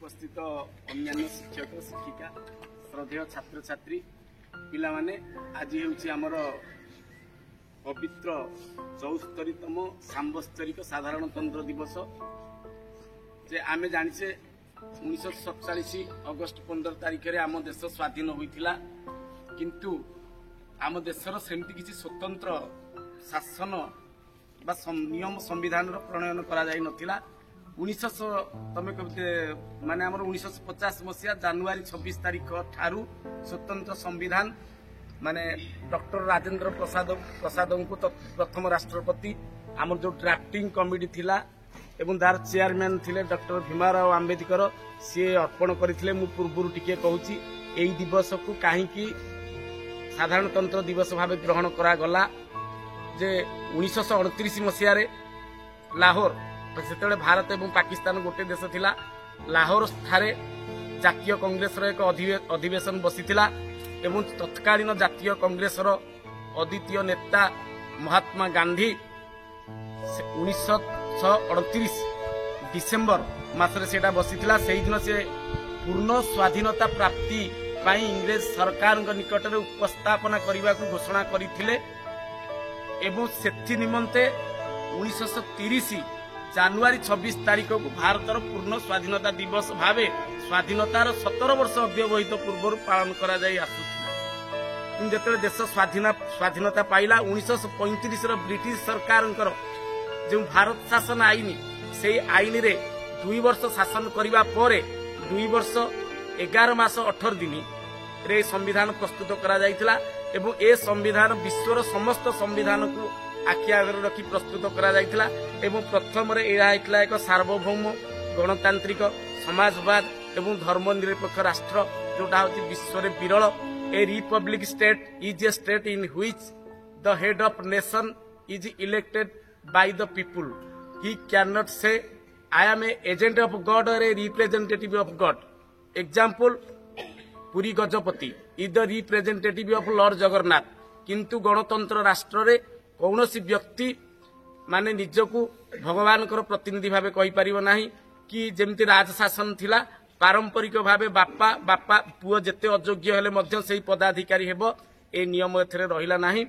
उपस्थित अन्य शिक्षक शिक्षिका श्रद्धेय छात्र छात्री पिला माने आज हूँ आमर पवित्र 74तम सांबत्सरिक साधारणतंत्र दिवस जे आमे जानिछे 1947 अगस्ट 15 तारिख रे आम देश स्वाधीन होइथिला किंतु आम देशर सेमती किसी स्वतंत्र शासन बा नियम संविधान प्रणयन करा जाई नथिला 1900 तमे माने हमर 1950 मसिया जनवरी 26 तारिख ठारू स्वतंत्र संविधान माने डॉक्टर राजेंद्र प्रसाद को प्रथम राष्ट्रपति आमर जो ड्राफ्टिंग कमिटी थिला एवं दार चेयरमैन थिले डॉक्टर भीमराव आंबेडकर सी अर्पण करथिले मु पूर्वरु टिके कहूची एई दिवस को काहेकि साधारणतंत्र दिवस भाव ग्रहण करा गला जे 1938 मसिया रे लाहौर से भारत एवं पाकिस्तान गोटे देश थिला लाहौर ठारे जातीय कांग्रेस एक अधिवेशन बसीथिला एवं तत्कालीन जातीय कांग्रेस अद्वितीय नेता महात्मा गांधी 1938 डिसेम्बर मासरे सेटा बसीथिला सेही दिन से पूर्ण स्वाधीनता प्राप्ति पाई इंग्रेज सरकार निकट में उपस्थापना करने को घोषणा करथिले एवं सेथि निमंते 1930 जनवरी 26 तारिख को भारतर पूर्ण स्वाधीनता दिवस भावे स्वाधीनतार 17 वर्ष अव्यवहित पूर्व पालन करा जाई आसुथिला जेते देश स्वाधीनता पाइला 1935 ब्रिटिश सरकार जो भारत शासन आईन से आईन रे 2 वर्ष शासन करिबा परे 2 वर्ष 11 मास 18 दिन रे संविधान प्रस्तुत करा जाइतिला एवं ए संविधान विश्वर समस्त संविधान को आखि आगे रखी प्रस्तुत करा जाइतिला एवं प्रथम रे एहा हेतला एक सार्वभौम गणतांत्रिक समाजवाद एवं धर्मनिरपेक्ष राष्ट्र जोटा होची विश्व रे विरल a republic state is a state in which the head of nation is elected by the people he can not say I am a agent of God or a representative of God example Puri Gajapati is the representative of Lord Jagannath किंतु गणतंत्र राष्ट्र रे कौनसी व्यक्ति माने निजको भगवान प्रतिनिधि भाव कहि परिबो नाही कि जेमती राजशासन थिला पारंपरिक भावे बापा पुओ जेते अयोग्य हेले मध्य सेही पदाधिकारी हेबो ए नियम एथरे रहिला नाही।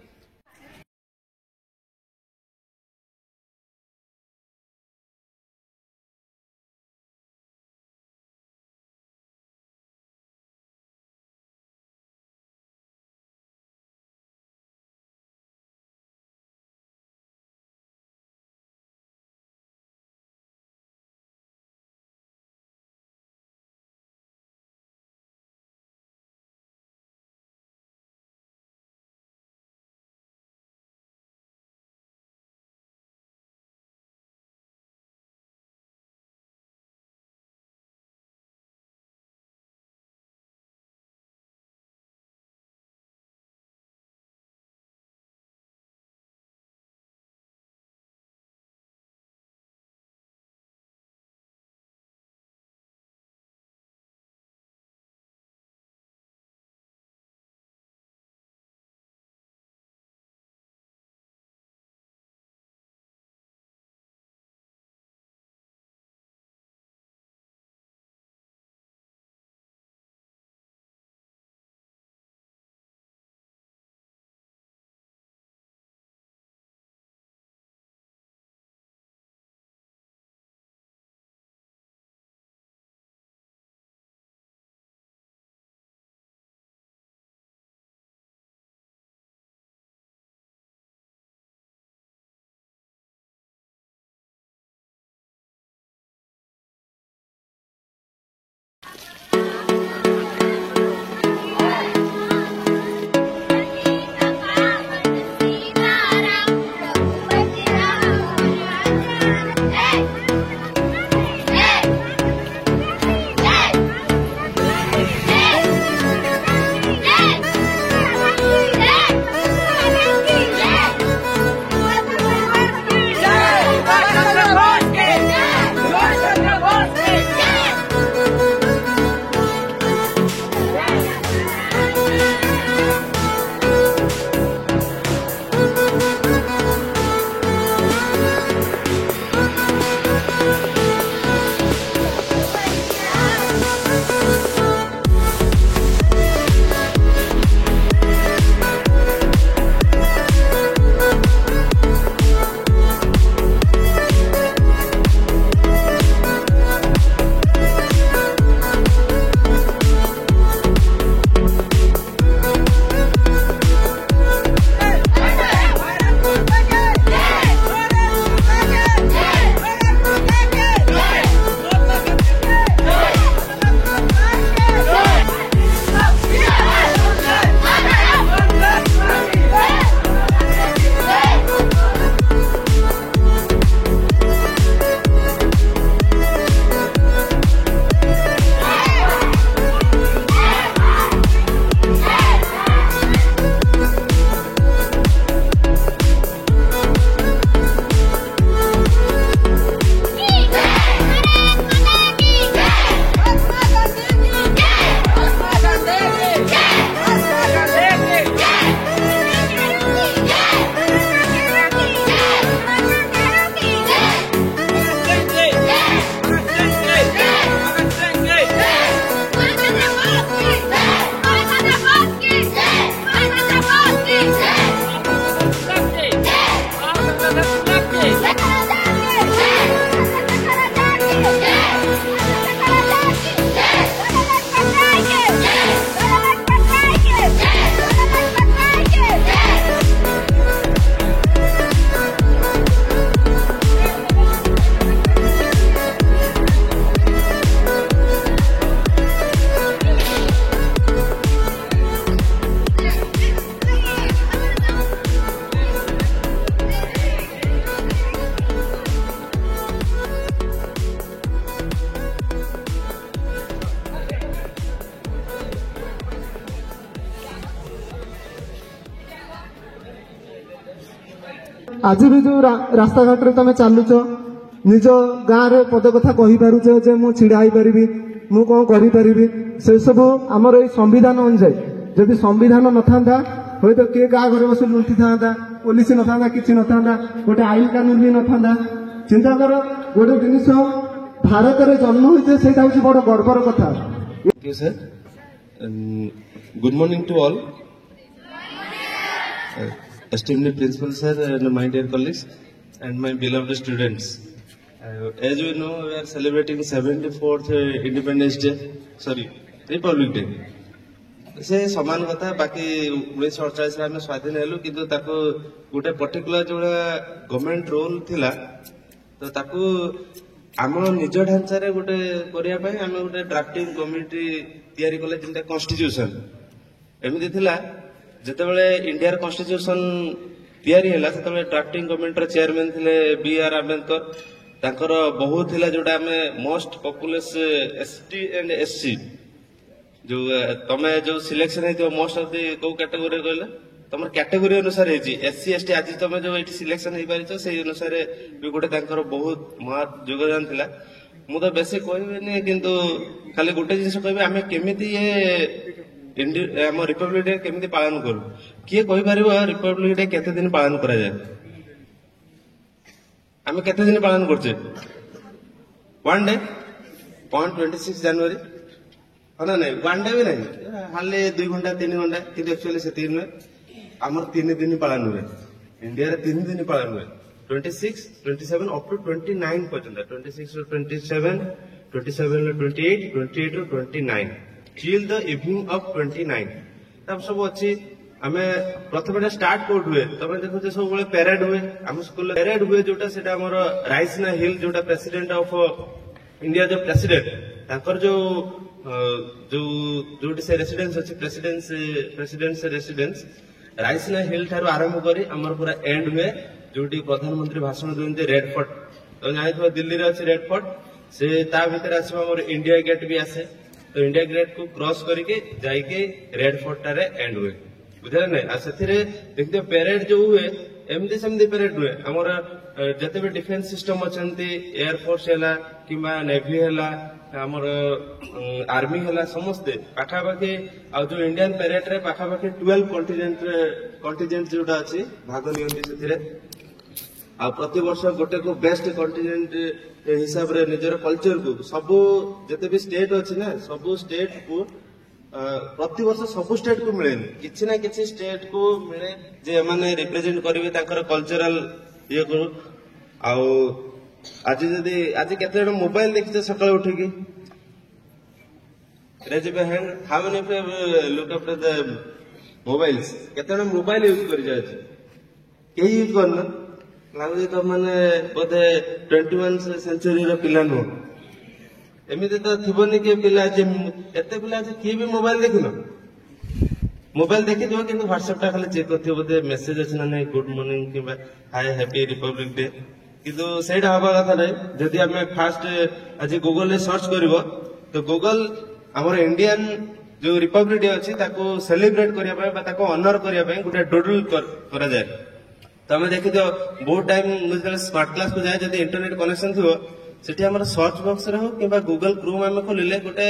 आज भी जो रास्ता घाट रे तमे चालुच निज गाँव रे पद कथा कहि पारुछ जे मु छिड़ा होई परिबी मु कोन करि परिबी से सब हमर ए संविधान अनुसार जदि संविधान नथांदा होय तो के गाँ घरे बस लुंटी थांदा पुलिस नथांदा किछि नथांदा गोटे आईन कानून भी नथांदा चिंता कर गोटे जिनिस भारत रे जन्म होइते सेटा होछि बड़ गर्वर कथा। Thank you, sir. Good morning to all. Esteemed principal sir and my dear colleagues and my beloved students. As we know, we are celebrating 74th Independence Day. Sorry, Republic Day. से समान कथा बाकी 1948 आम स्वाधीन हेलु किंतु ताको गोटे पर्टिकुलर जो गवर्नमेंट रोल थिला तो ताको आम निज ढांचा रे गोटे करिया पय आम गोटे ड्राफ्टिंग कमिटी तयारी कले जिनटा कॉन्स्टिट्यूशन एमिति थिला जेतेबेले इंडिया कॉन्स्टिट्यूशन तयारी हैला सेतेबेले ड्राफ्टिंग कमिटी रो चेयरमैन थिले बी.आर. आंबेडकर तांकर बहुत थिला जोटा आम most populous ST and SC जो तमे जो सिलेक्शन है मोस्ट ऑफ द को कैटेगरी कहले तमर कैटेगरी अनुसार है एससी एसटी आज तमे जो एठी सिलेक्शन हे पारिछ से अनुसार भी गोटे तांकर बहुत महत् योगदान थिला मु तो बेसी कहबेनी किंतु खाली गोटे जिंस कहबे आमे केमिति ये हम रिपब्लिक डे केमिति पालन करू किए कहि पारिबो रिपब्लिक डे केते दिन पालन करा जाय आमे केते दिन पालन करछे वन डे 26 जनवरी ना नहीं वन डे भी नहीं हाले 2 घंटा 3 घंटा किंतु एक्चुअली से 3 में आमर 3 दिन पालन हुए इंडिया रे 3 दिन पालन हुए 26 27 अप टू 29 पर्यंत 26 to 27 27 to 28 28 to 29 till the evening of 29 तब सब अच्छी हमें प्रथम स्टार्ट कोड हुए तब देखो सब बड़े पैरेड हुए हम स्कूल पैरेड हुए जोटा सेटा हमर राइसिना हिल जोटा प्रेसिडेंट ऑफ इंडिया जो प्रेसिडेंट ताकर जो जो से रेसिडेंस अच्छे प्रेसिडेंट से रेसिडेंस राइसिना हिल ठारू आरंभ करी हमर पूरा एंड हुए जोटी प्रधानमंत्री भाषण देते रेड फोर्ट तो जानिथो दिल्ली रे अछि रेड फोर्ट से ता भीतर आसबा हमर इंडिया गेट भी आसे तो इंडिया गेट को क्रॉस करके जाइके रेड फोर्ट टारे एंड हुए बुझले नै आ सेथिरे देखते पैरेड जो हुए एमदी सेमदी पैरेड हुए हमर जते भी डिफेंस सिस्टम अछंती एयर फोर्स हैला किबा नेवी हैला हमर आर्मी हैला समस्त पाखापाखि आ जो इंडियन पैरेड रे पाखापाखि 12 कॉन्टिजेंट जोटा अछि भाग नियंती सेथिरे आ प्रति वर्ष गोटे को बेस्ट कॉन्टिजेंट हिसाब रे निजर कल्चर को सब जते भी स्टेट अछि ना सब स्टेट को प्रति वर्ष सब स्टेट को मिले किछि ना किछि स्टेट को मिले जे माने रिप्रेजेंट करिवे ताकर कल्चरल ये करू आ आज जदि आज केते जण मोबाइल देखते सकाळ उठिकी raise your hand how many of you look after the mobiles केते जण मोबाइल यूज करि जाय छै के यूज करना लागै त माने बोधे 21 सेंचुरी रो पिला नो एमिते तो थिबोनी के पिला जे एते पिला जे की भी मोबाइल देखुनो मोबाइल देखि दियो किंतु व्हाट्सएप टा खाली चेक करथियो बोधे मेसेज अछि ना नै गुड मॉर्निंग किबा हाय हैप्पी रिपब्लिक डे किंतु सेटा हवा कथा नै जदि हमें फास्ट आज गूगल रे सर्च करबो तो गूगल हमर इंडियन जो रिपब्लिक डे अछि ताको सेलिब्रेट करिया पय बा ताको ऑनर करिया पय गुटे डोडल करा जाय तो हमें देखि दियो बहुत टाइम मुझे स्मार्ट क्लास को जाय जदि इंटरनेट कनेक्शन थियो सेठी हमर सर्च बॉक्स रे हो किबा गूगल क्रोम में खोलिले गोटे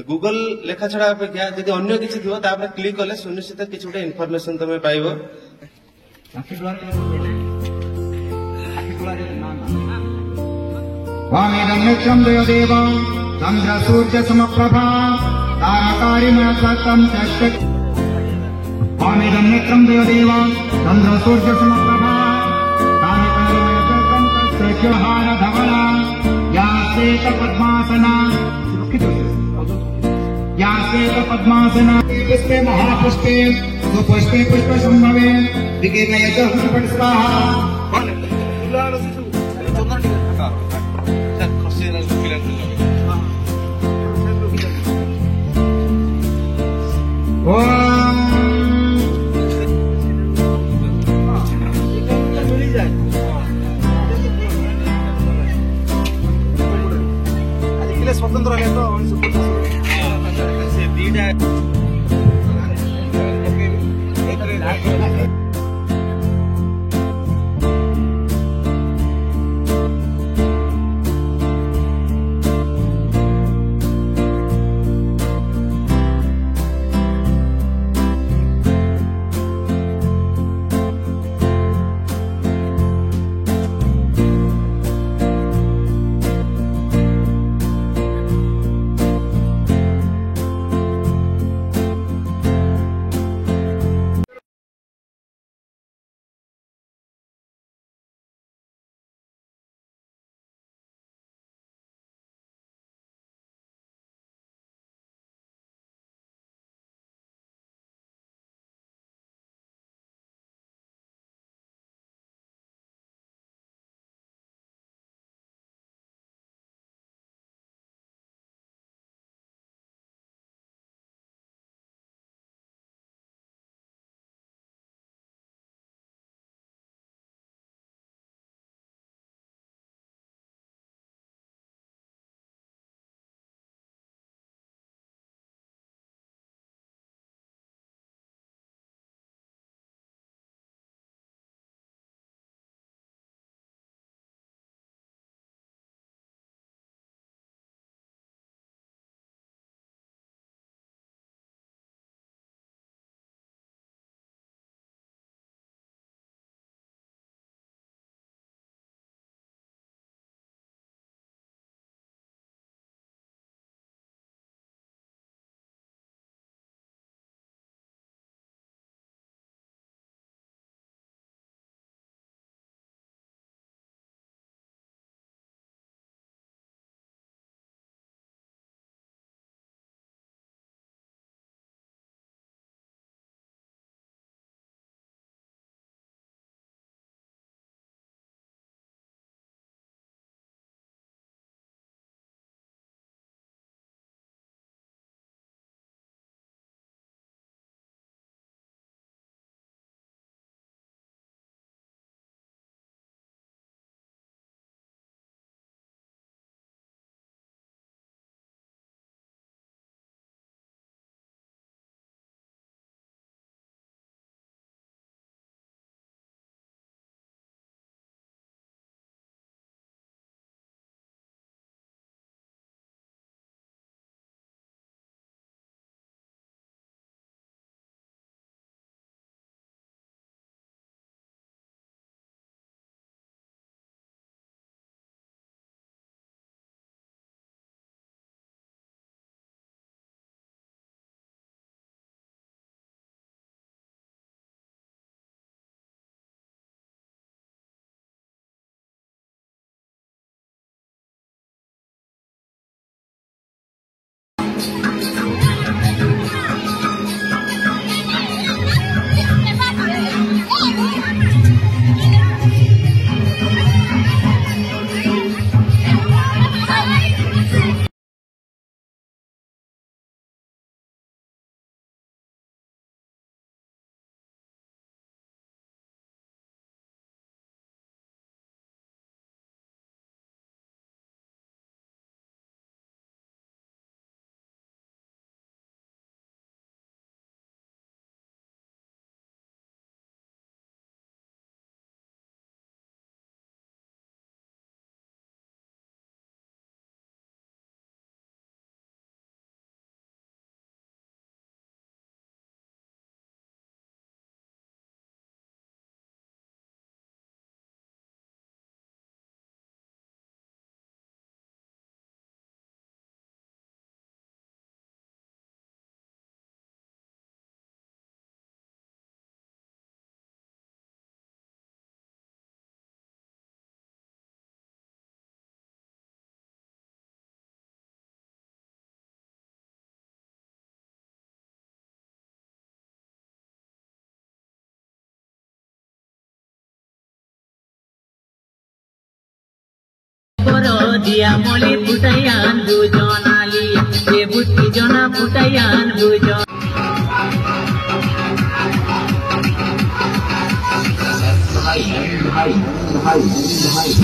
गूगल लेखा छड़ा अपेक्षा जदि अन्य किछि थियो ता पर क्लिक करले सुनिश्चित किछि गोटे इंफॉर्मेशन तमे पाइबो वामेदं नित्यं देव चंद्र सूर्य समप्रभा ताराकारिमयं चक्षक वामेदं नित्यं देव चंद्र सूर्य समप्रभा ताराकारिमयं चक्षुहार धवला यासेत पद्मासना पद्मासना पुष्पे महापुष्पे सुपुष्पे पुष्प संभवे विकेतयत हुंपट स्वाहा स्वतंत्र पर दिया मली फुटायान दुजनाली ये बुट्टी जना फुटायान दुजन भाई